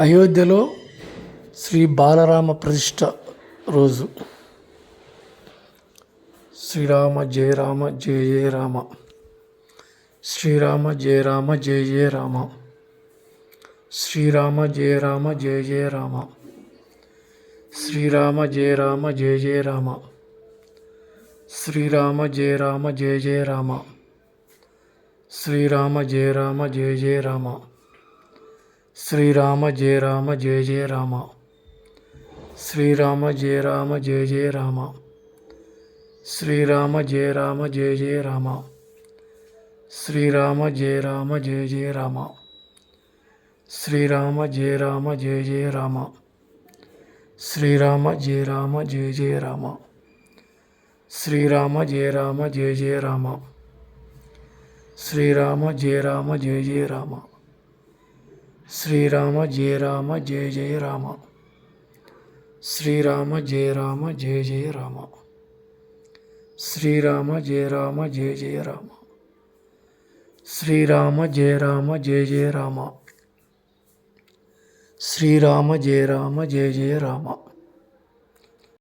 అయోధ్యలో శ్రీ బాలరామ ప్రతిష్ఠ రోజు. శ్రీరామ జయ రామ జయ జయ రామ, శ్రీరామ జయ రామ జయ జయ రామ, శ్రీరామ జయ రామ జయ జయ రామ, శ్రీరామ జయ రామ జయ జయ రామ, శ్రీరామ జయ రామ జయ జయ రామ, శ్రీరామ జయ రామ జయ జయ రామ, శ్రీరామ జయ రామ జయ జయ రామ, శ్రీరామ జయ రామ జయ జయ రామ, శ్రీరామ జయ రామ జయ జయ రామ, శ్రీరామ జయ రామ జయ జయ రామ, శ్రీరామ జయ రామ జయ జయ రామ, శ్రీరామ జయ రామ జయ జయ రామ, శ్రీరామ జయ రామ జయ జయ రామ, శ్రీరామ జయ రామ జయ జయ రామ, శ్రీరామ జయ రామ జయ జయ రామ, శ్రీరామ జయ రామ జయ జయ రామ, శ్రీరామ జయ రామ జయ జయ రామ, శ్రీరామ జయ రామ జయ జయ రామ, శ్రీరామ జయ రామ జయ జయ రామ.